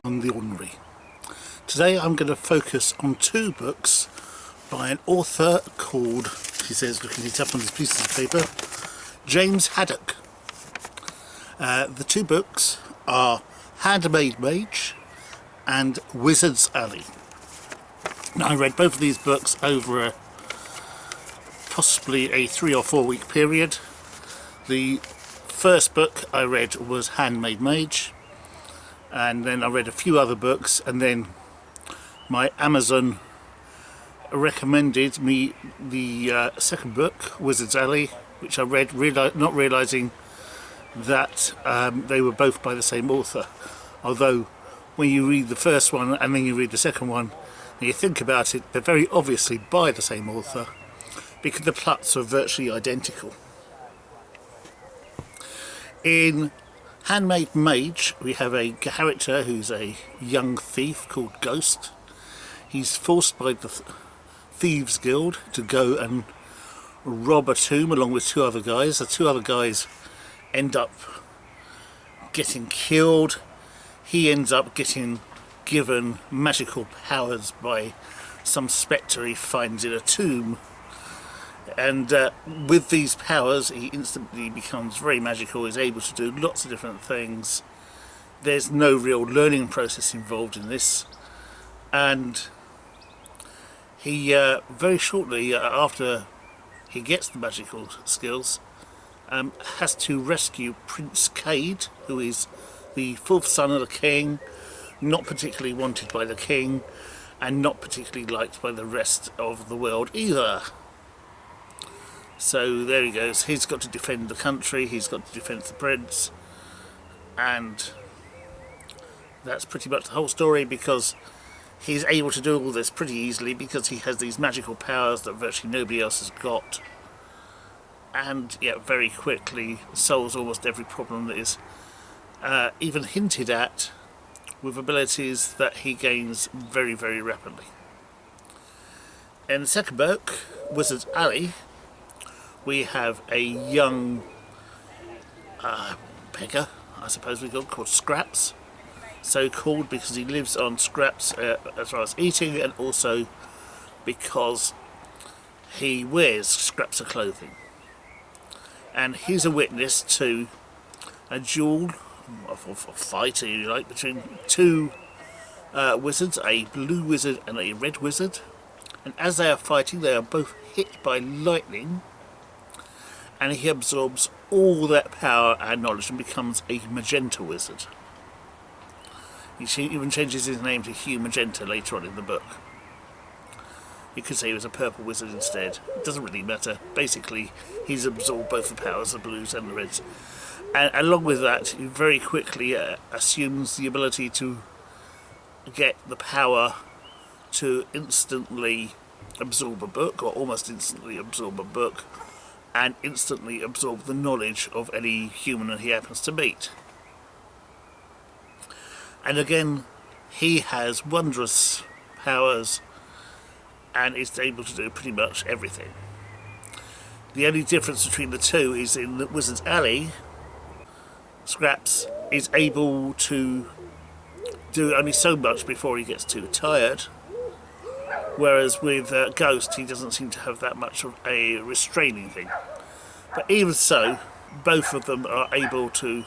beyond the ordinary. Today I'm going to focus on two books by an author called, he says looking it up on these pieces of paper, James Haddock. The two books are Handmade Mage and Wizard's Alley. Now, I read both of these books over possibly a 3 or 4 week period. The first book I read was Handmade Mage, and then I read a few other books, and then my Amazon recommended me the second book, Wizard's Alley, which I read not realising that they were both by the same author. Although when you read the first one and then you read the second one and you think about it, they're very obviously by the same author because the plots are virtually identical. In Handmade Mage we have a character who's a young thief called Ghost. He's forced by the Thieves Guild to go and rob a tomb along with two other guys. The two other guys end up getting killed. He ends up getting given magical powers by some spectre he finds in a tomb, and with these powers he instantly becomes very magical. He's able to do lots of different things. There's no real learning process involved in this, and he very shortly after he gets the magical skills has to rescue Prince Cade, who is the fourth son of the king, not particularly wanted by the king and not particularly liked by the rest of the world either. So there he goes, he's got to defend the country, he's got to defend the prince, and that's pretty much the whole story, because he's able to do all this pretty easily because he has these magical powers that virtually nobody else has got, and yet very quickly solves almost every problem that is even hinted at, with abilities that he gains very, very rapidly. In the second book, Wizard's Alley, we have a young beggar, I suppose we called Scraps. So called because he lives on scraps as far as eating, and also because he wears scraps of clothing. And he's a witness to a duel, a fight, if you like, between two wizards, a blue wizard and a red wizard. And as they are fighting, they are both hit by lightning, and he absorbs all that power and knowledge and becomes a magenta wizard. He even changes his name to Hugh Magenta later on in the book. You could say he was a purple wizard instead. It doesn't really matter. Basically, he's absorbed both the powers, the blues and the reds. And along with that, he very quickly assumes the ability to get the power to instantly absorb a book, or almost instantly absorb a book, and instantly absorb the knowledge of any human that he happens to meet. And again, he has wondrous powers and is able to do pretty much everything. The only difference between the two is in the Wizard's Alley, Scraps is able to do only so much before he gets too tired, whereas with Ghost he doesn't seem to have that much of a restraining thing. But even so, both of them are able to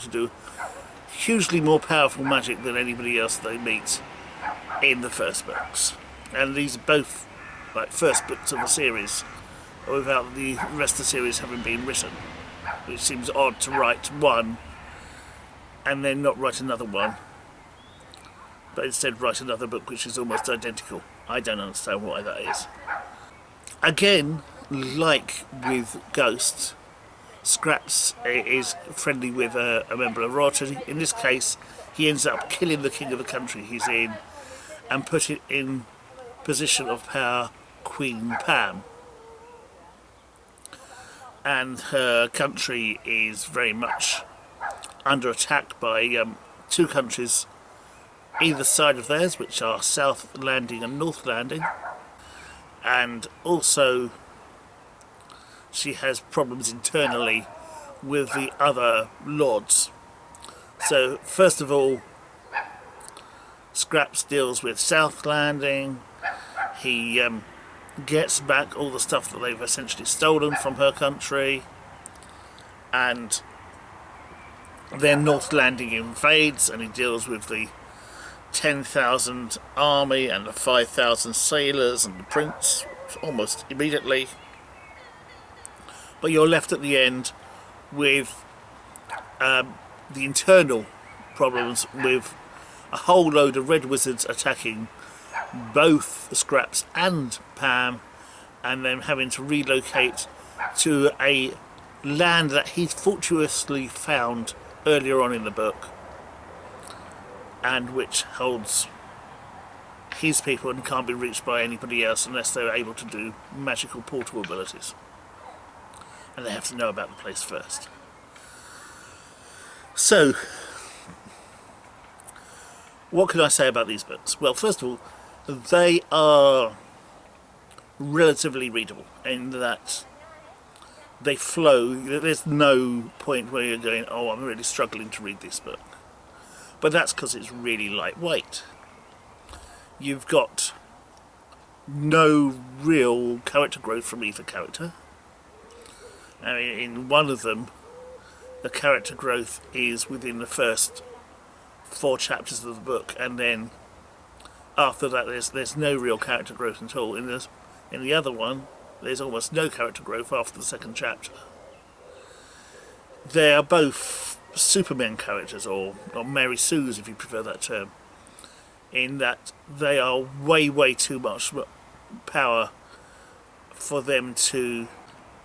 do hugely more powerful magic than anybody else they meet in the first books. And these are both like first books of the series, without the rest of the series having been written, which seems odd to write one and then not write another one, but instead write another book which is almost identical. I don't understand why that is. Again, like with Ghosts, Scraps is friendly with a member of royalty. In this case, he ends up killing the king of the country he's in and put it in position of power Queen Pam. And her country is very much under attack by two countries either side of theirs, which are South Landing and North Landing, and also she has problems internally with the other lords. So first of all, Scraps deals with South Landing. He gets back all the stuff that they've essentially stolen from her country, and then North Landing invades, and he deals with the 10,000 army and the 5,000 sailors and the prince almost immediately. But you're left at the end with the internal problems, with a whole load of red wizards attacking both Scraps and Pam, and then having to relocate to a land that he fortuitously found earlier on in the book, and which holds his people and can't be reached by anybody else unless they're able to do magical portal abilities, and they have to know about the place first. So what can I say about these books? Well, first of all, they are relatively readable in that they flow. There's no point where you're going, oh, I'm really struggling to read this book. But that's because it's really lightweight. You've got no real character growth from either character. I mean, in one of them, the character growth is within the first 4 chapters of the book, and then after that there's no real character growth at all. In the other one, there's almost no character growth after the second chapter. They are both Superman characters, or Mary Sue's if you prefer that term, in that they are way too much power for them to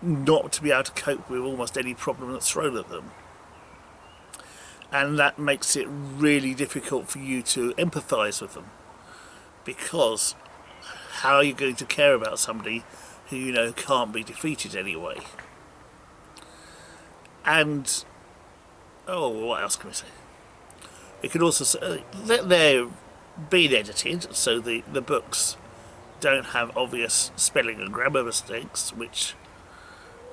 not to be able to cope with almost any problem that's thrown at them. And that makes it really difficult for you to empathise with them, because how are you going to care about somebody who you know can't be defeated anyway? And oh, what else can we say? We could also say that they're being edited, so the books don't have obvious spelling and grammar mistakes, which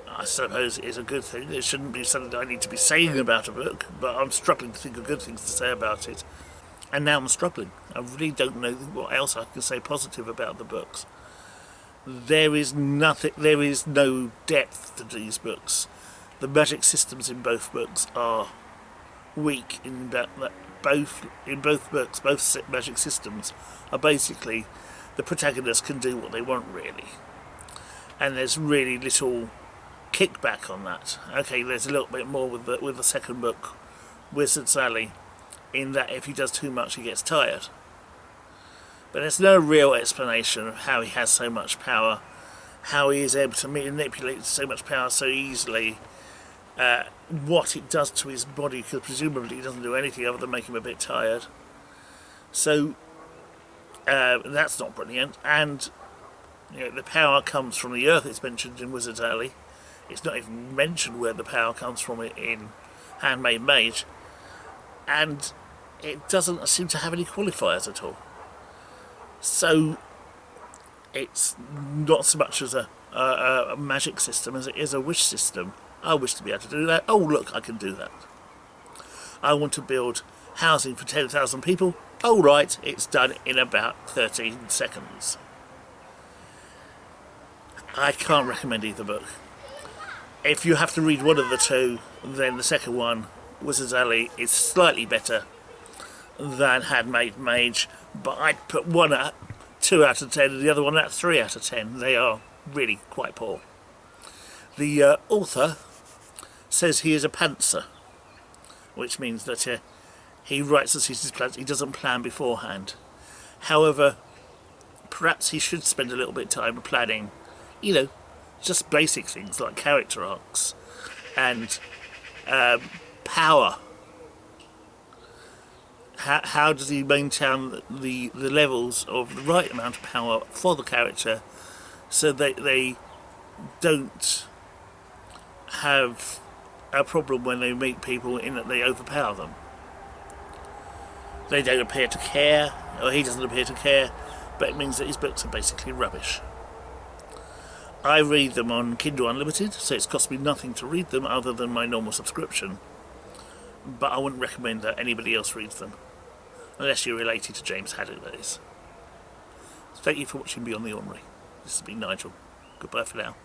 I suppose is a good thing. It shouldn't be something I need to be saying about a book, but I'm struggling to think of good things to say about it. And now I'm struggling. I really don't know what else I can say positive about the books. There is nothing. There is no depth to these books. The magic systems in both books are weak in that both books, both magic systems are basically the protagonist can do what they want really, and there's really little kickback on that. Okay, there's a little bit more with the second book, Wizard's Alley, in that if he does too much he gets tired. But there's no real explanation of how he has so much power, how he is able to manipulate so much power so easily, what it does to his body, because presumably it doesn't do anything other than make him a bit tired. So that's not brilliant. And you know, the power comes from the earth. It's mentioned in Wizard's Alley. It's not even mentioned where the power comes from in Handmade Mage, and it doesn't seem to have any qualifiers at all. So it's not so much as a magic system as it is a wish system. I wish to be able to do that. Oh look, I can do that. I want to build housing for 10,000 people. Oh right, it's done in about 13 seconds. I can't recommend either book. If you have to read one of the two, then the second one, Wizard's Alley, is slightly better than Handmade Mage, but I'd put one at 2 out of 10 and the other one at 3 out of 10. They are really quite poor. The author says he is a pantser, which means that he writes as his plans, he doesn't plan beforehand. However, perhaps he should spend a little bit of time planning, you know, just basic things like character arcs and power. How does he maintain the levels of the right amount of power for the character so that they don't have a problem when they meet people in that they overpower them. They don't appear to care, or he doesn't appear to care, but it means that his books are basically rubbish. I read them on Kindle Unlimited, so it's cost me nothing to read them other than my normal subscription. But I wouldn't recommend that anybody else reads them. Unless you're related to James Haddock, that is. So thank you for watching Beyond the Ordinary. This has been Nigel. Goodbye for now.